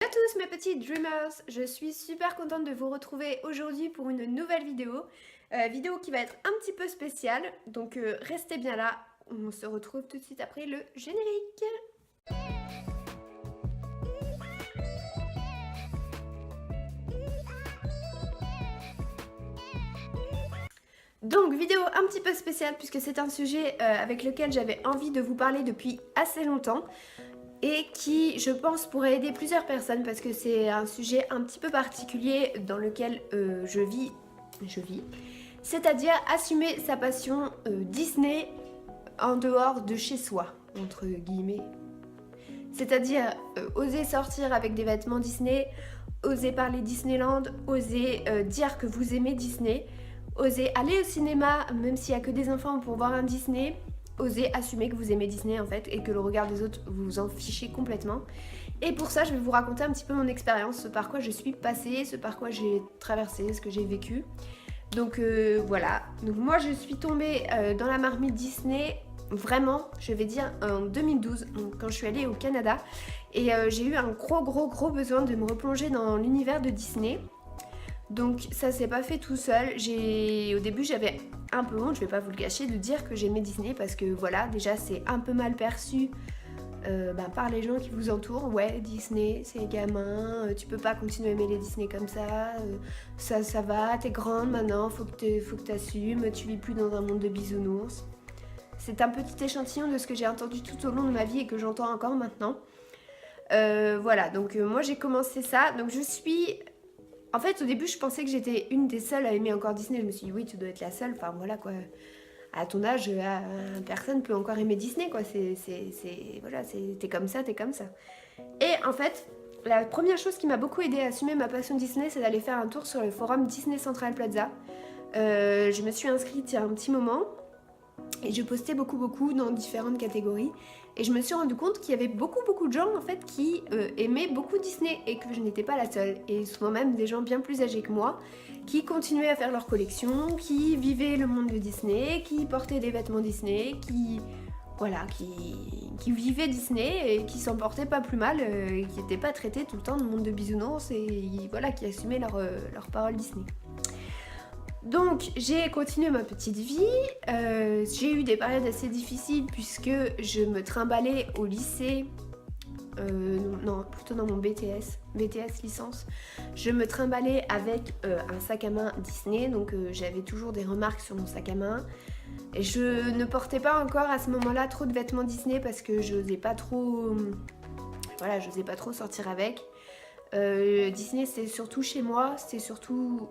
Bonjour à tous mes petits dreamers, je suis super contente de vous retrouver aujourd'hui pour une nouvelle vidéo. Vidéo qui va être un petit peu spéciale, donc restez bien là, on se retrouve tout de suite après le générique. Donc vidéo un petit peu spéciale puisque c'est un sujet avec lequel j'avais envie de vous parler depuis assez longtemps. Et qui, je pense, pourrait aider plusieurs personnes parce que c'est un sujet un petit peu particulier dans lequel je vis. C'est-à-dire assumer sa passion Disney en dehors de chez soi, entre guillemets. C'est-à-dire oser sortir avec des vêtements Disney, oser parler Disneyland, oser dire que vous aimez Disney, oser aller au cinéma même s'il n'y a que des enfants pour voir un Disney, oser assumer que vous aimez Disney en fait et que le regard des autres vous en fichez complètement. Et pour ça je vais vous raconter un petit peu mon expérience, ce par quoi je suis passée, ce par quoi j'ai traversé, ce que j'ai vécu. Donc voilà, donc moi je suis tombée dans la marmite Disney vraiment, je vais dire en 2012, donc quand je suis allée au Canada. Et j'ai eu un gros besoin de me replonger dans l'univers de Disney. Donc ça s'est pas fait tout seul. Au début j'avais un peu honte, je vais pas vous le cacher, de dire que j'aimais Disney parce que voilà, déjà c'est un peu mal perçu par les gens qui vous entourent. Ouais, Disney, c'est gamin, tu peux pas continuer à aimer les Disney comme ça, ça va, t'es grande maintenant, faut que t'assumes, tu vis plus dans un monde de bisounours. C'est un petit échantillon de ce que j'ai entendu tout au long de ma vie et que j'entends encore maintenant. Voilà, donc moi j'ai commencé ça, donc je suis... En fait, au début, je pensais que j'étais une des seules à aimer encore Disney. Je me suis dit, oui, tu dois être la seule. Enfin, voilà, quoi. À ton âge, personne peut encore aimer Disney, quoi. Voilà, t'es comme ça, t'es comme ça. Et en fait, la première chose qui m'a beaucoup aidée à assumer ma passion Disney, c'est d'aller faire un tour sur le forum Disney Central Plaza. Je me suis inscrite il y a un petit moment. Et je postais beaucoup dans différentes catégories. Et je me suis rendu compte qu'il y avait beaucoup de gens en fait qui aimaient beaucoup Disney et que je n'étais pas la seule. Et souvent même des gens bien plus âgés que moi qui continuaient à faire leur collection, qui vivaient le monde de Disney, qui portaient des vêtements Disney, qui vivaient Disney et qui s'en portaient pas plus mal, et qui n'étaient pas traités tout le temps de monde de bisounours et voilà, qui assumaient leur parole Disney. Donc j'ai continué ma petite vie, j'ai eu des périodes assez difficiles puisque je me trimballais au lycée, non plutôt dans mon BTS licence, je me trimballais avec un sac à main Disney, donc j'avais toujours des remarques sur mon sac à main. Et je ne portais pas encore à ce moment-là trop de vêtements Disney parce que j'osais pas trop sortir avec. Disney c'était surtout chez moi, c'était surtout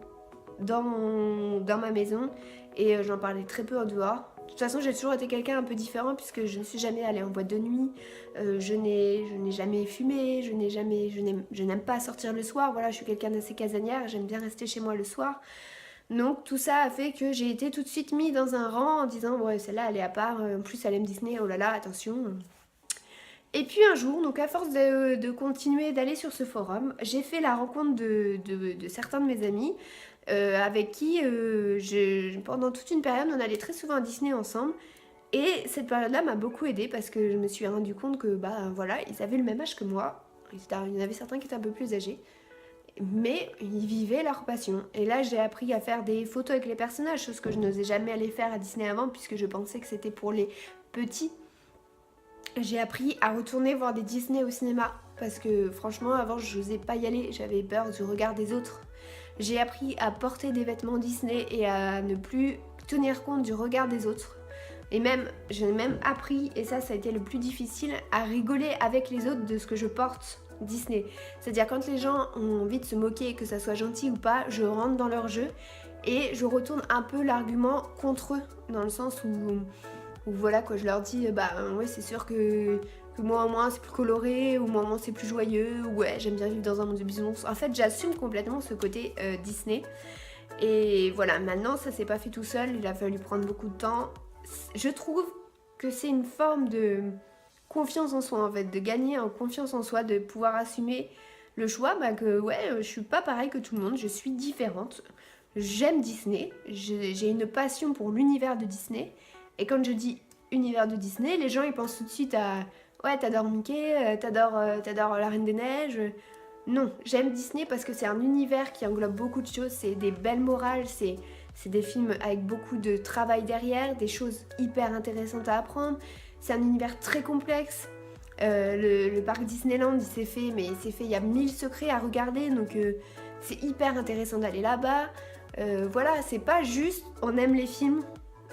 dans ma maison et j'en parlais très peu en dehors. De toute façon, j'ai toujours été quelqu'un un peu différent puisque je ne suis jamais allée en boîte de nuit, je n'ai jamais fumé, je n'aime pas sortir le soir. Voilà, je suis quelqu'un d'assez casanière, j'aime bien rester chez moi le soir. Donc tout ça a fait que j'ai été tout de suite mis dans un rang en disant ouais, celle-là elle est à part, en plus elle aime Disney, oh là là, attention. Et puis un jour, donc à force de continuer d'aller sur ce forum, j'ai fait la rencontre de certains de mes amis avec qui pendant toute une période on allait très souvent à Disney ensemble. Et cette période-là m'a beaucoup aidée parce que je me suis rendu compte que voilà, ils avaient le même âge que moi. Il y en avait certains qui étaient un peu plus âgés, mais ils vivaient leur passion. Et là j'ai appris à faire des photos avec les personnages, chose que je n'osais jamais aller faire à Disney avant puisque je pensais que c'était pour les petits. J'ai appris à retourner voir des Disney au cinéma parce que franchement avant je n'osais pas y aller, j'avais peur du regard des autres. J'ai appris à porter des vêtements Disney et à ne plus tenir compte du regard des autres. Et même, j'ai même appris, et ça a été le plus difficile, à rigoler avec les autres de ce que je porte Disney. C'est-à-dire quand les gens ont envie de se moquer, que ça soit gentil ou pas, je rentre dans leur jeu et je retourne un peu l'argument contre eux, dans le sens où voilà quoi, je leur dis ouais c'est sûr que moi au moins c'est plus coloré, ou moi au moins c'est plus joyeux, ou ouais j'aime bien vivre dans un monde de bisounours. En fait j'assume complètement ce côté Disney. Et voilà, maintenant ça s'est pas fait tout seul, il a fallu prendre beaucoup de temps. Je trouve que c'est une forme de confiance en soi en fait, de gagner en confiance en soi, de pouvoir assumer le choix que ouais je suis pas pareil que tout le monde, je suis différente. J'aime Disney, j'ai une passion pour l'univers de Disney. Et quand je dis univers de Disney, les gens ils pensent tout de suite à ouais t'adores Mickey, t'adores la Reine des Neiges. Non, j'aime Disney parce que c'est un univers qui englobe beaucoup de choses, c'est des belles morales, c'est des films avec beaucoup de travail derrière, des choses hyper intéressantes à apprendre. C'est un univers très complexe. Le parc Disneyland, il s'est fait, mais il s'est fait, il y a 1000 secrets à regarder, donc c'est hyper intéressant d'aller là-bas. Voilà, c'est pas juste on aime les films,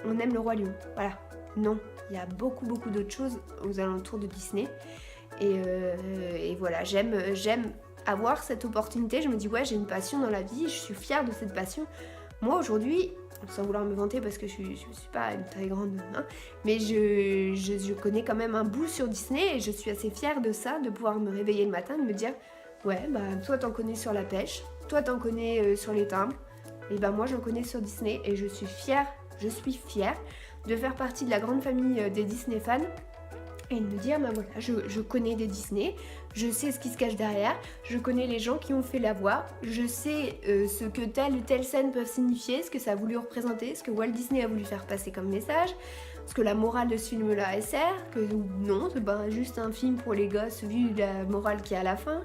on aime le Roi Lion. Voilà, non, il y a beaucoup d'autres choses aux alentours de Disney. Et voilà, j'aime avoir cette opportunité. Je me dis ouais, j'ai une passion dans la vie, je suis fière de cette passion. Moi aujourd'hui, sans vouloir me vanter parce que je suis pas une très grande, hein, mais je connais quand même un bout sur Disney et je suis assez fière de ça, de pouvoir me réveiller le matin, de me dire ouais, bah toi t'en connais sur la pêche, toi t'en connais sur les timbres, et bah moi j'en connais sur Disney et je suis fière de faire partie de la grande famille des Disney fans. Et de me dire, bah voilà, je connais des Disney, je sais ce qui se cache derrière, je connais les gens qui ont fait la voix, je sais ce que telle ou telle scène peuvent signifier, ce que ça a voulu représenter, ce que Walt Disney a voulu faire passer comme message, ce que la morale de ce film-là sert, que non, c'est pas juste un film pour les gosses vu la morale qu'il y a à la fin,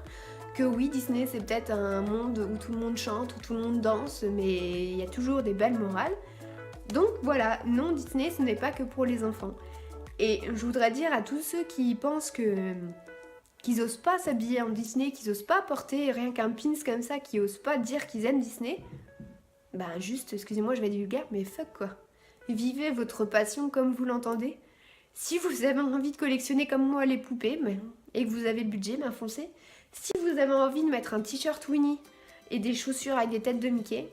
que oui, Disney c'est peut-être un monde où tout le monde chante, où tout le monde danse, mais il y a toujours des belles morales. Donc voilà, non, Disney ce n'est pas que pour les enfants. Et je voudrais dire à tous ceux qui pensent qu'ils osent pas s'habiller en Disney, qu'ils osent pas porter rien qu'un pins comme ça, qui osent pas dire qu'ils aiment Disney, bah juste, excusez-moi, je vais être vulgaire, mais fuck quoi. Vivez votre passion comme vous l'entendez. Si vous avez envie de collectionner comme moi les poupées, et que vous avez le budget, foncez. Si vous avez envie de mettre un t-shirt Winnie et des chaussures avec des têtes de Mickey,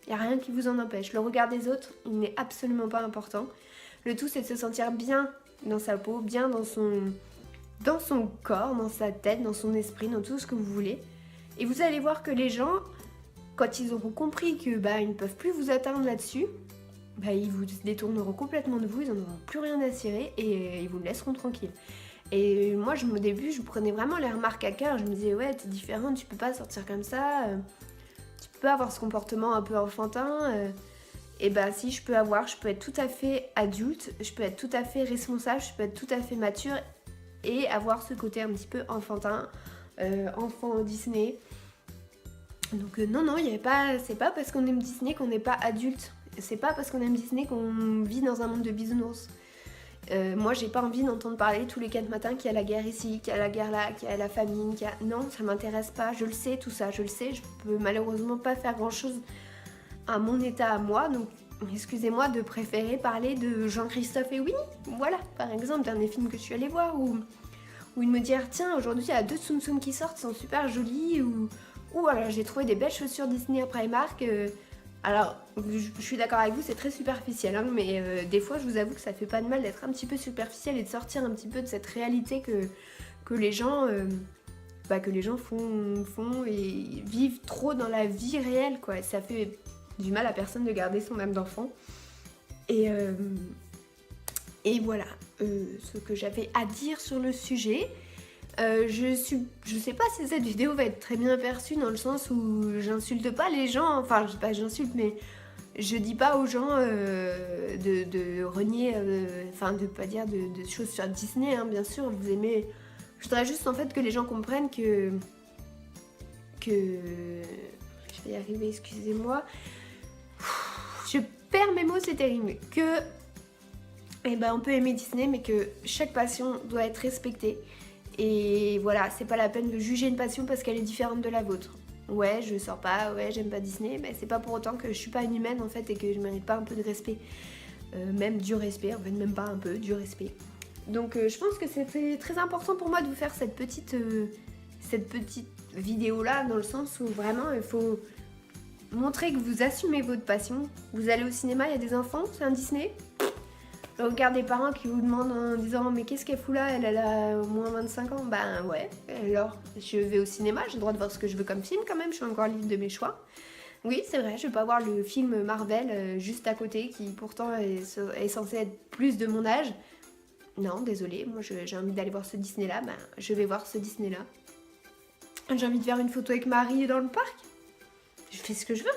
y a rien qui vous en empêche. Le regard des autres, il n'est absolument pas important. Le tout, c'est de se sentir bien dans sa peau, bien dans son corps, dans sa tête, dans son esprit, dans tout ce que vous voulez. Et vous allez voir que les gens, quand ils auront compris que ils ne peuvent plus vous atteindre là-dessus, ils vous détourneront complètement de vous, ils n'en auront plus rien à cirer et ils vous laisseront tranquille. Et moi, au début, je prenais vraiment les remarques à cœur. Je me disais, ouais, t'es différente, tu peux pas sortir comme ça, tu peux pas avoir ce comportement un peu enfantin. Et si je peux être tout à fait adulte, je peux être tout à fait responsable, je peux être tout à fait mature et avoir ce côté un petit peu enfantin, enfant Disney. Donc non, c'est pas parce qu'on aime Disney qu'on n'est pas adulte. C'est pas parce qu'on aime Disney qu'on vit dans un monde de bisounours. Moi j'ai pas envie d'entendre parler tous les 4 matins qu'il y a la guerre ici, qu'il y a la guerre là, qu'il y a la famine, Non, ça m'intéresse pas, je le sais tout ça, je le sais, je peux malheureusement pas faire grand chose à mon état à moi, donc excusez-moi de préférer parler de Jean-Christophe et Winnie, voilà, par exemple, dernier film que je suis allée voir, ou de me dire, tiens, aujourd'hui il y a 2 Tsum Tsum qui sortent, sont super jolis, ou alors j'ai trouvé des belles chaussures Disney à Primark, alors je suis d'accord avec vous, c'est très superficiel, hein, mais des fois je vous avoue que ça fait pas de mal d'être un petit peu superficiel et de sortir un petit peu de cette réalité que les gens... que les gens font et vivent trop dans la vie réelle, quoi. Ça fait du mal à personne de garder son âme d'enfant. Et voilà ce que j'avais à dire sur le sujet. Je sais pas si cette vidéo va être très bien perçue dans le sens où j'insulte pas les gens, enfin je sais pas j'insulte mais je dis pas aux gens de renier, de pas dire de choses sur Disney, hein, bien sûr, vous aimez. Je voudrais juste en fait que les gens comprennent que je vais y arriver, excusez-moi. Je perds mes mots, c'est terrible. Que on peut aimer Disney, mais que chaque passion doit être respectée. Et voilà, c'est pas la peine de juger une passion parce qu'elle est différente de la vôtre. Ouais, je sors pas, ouais, j'aime pas Disney, mais c'est pas pour autant que je suis pas une humaine en fait et que je mérite pas un peu de respect. Même du respect, en fait, même pas un peu, du respect. Donc je pense que c'était très important pour moi de vous faire cette petite vidéo là, dans le sens où vraiment il faut montrer que vous assumez votre passion. Vous allez au cinéma, il y a des enfants, c'est un Disney. Le regard des parents qui vous demandent en disant mais qu'est-ce qu'elle fout là, elle a au moins 25 ans. Ouais, alors je vais au cinéma, j'ai le droit de voir ce que je veux comme film quand même, je suis encore libre de mes choix. Oui, c'est vrai, je vais pas voir le film Marvel juste à côté qui pourtant est censé être plus de mon âge. Non, désolée, moi j'ai envie d'aller voir ce Disney là, je vais voir ce Disney là. J'ai envie de faire une photo avec Marie dans le parc. Je fais ce que je veux.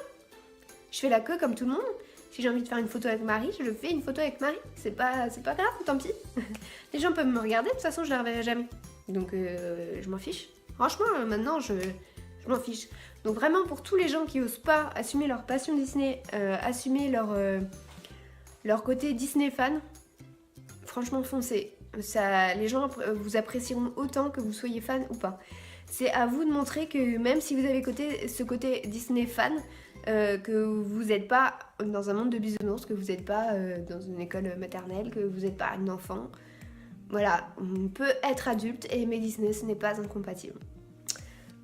Je fais la queue comme tout le monde. Si j'ai envie de faire une photo avec Marie, je fais une photo avec Marie. C'est pas grave, tant pis. Les gens peuvent me regarder, de toute façon je la reverrai jamais. Donc je m'en fiche. Franchement, maintenant je m'en fiche. Donc vraiment pour tous les gens qui osent pas assumer leur passion Disney, assumer leur côté Disney fan, franchement foncez. Les gens vous apprécieront autant que vous soyez fan ou pas. C'est à vous de montrer que même si vous avez ce côté Disney fan, que vous n'êtes pas dans un monde de bisounours, que vous n'êtes pas dans une école maternelle, que vous n'êtes pas un enfant. Voilà, on peut être adulte et aimer Disney, ce n'est pas incompatible.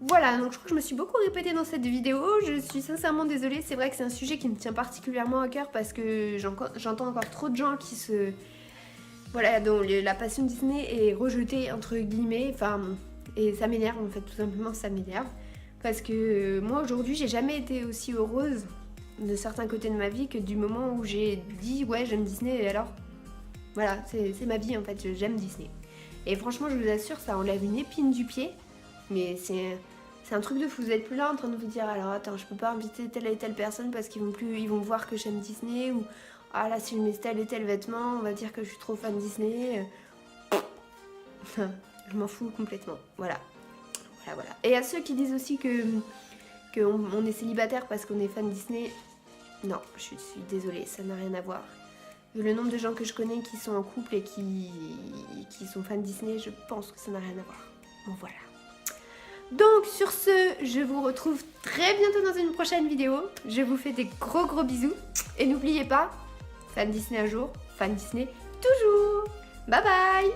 Voilà, donc je crois que je me suis beaucoup répétée dans cette vidéo, je suis sincèrement désolée, c'est vrai que c'est un sujet qui me tient particulièrement à cœur parce que j'entends encore trop de gens qui se... Voilà, dont la passion Disney est rejetée entre guillemets, enfin, et ça m'énerve en fait, tout simplement ça m'énerve. Parce que moi aujourd'hui j'ai jamais été aussi heureuse de certains côtés de ma vie que du moment où j'ai dit ouais j'aime Disney et alors voilà, c'est ma vie en fait, j'aime Disney. Et franchement je vous assure ça enlève une épine du pied, mais c'est un truc de fou, vous êtes plus là en train de vous dire alors attends je peux pas inviter telle et telle personne parce qu'ils vont voir que j'aime Disney ou ah là si je mets tel et tel vêtement on va dire que je suis trop fan Disney. Je m'en fous complètement, voilà. Voilà. Et à ceux qui disent aussi qu'on est célibataire parce qu'on est fan Disney, non, je suis désolée, ça n'a rien à voir. Vu le nombre de gens que je connais qui sont en couple et qui sont fans Disney, je pense que ça n'a rien à voir. Bon voilà. Donc sur ce, je vous retrouve très bientôt dans une prochaine vidéo. Je vous fais des gros bisous. Et n'oubliez pas, fan Disney un jour, fan Disney toujours. Bye bye.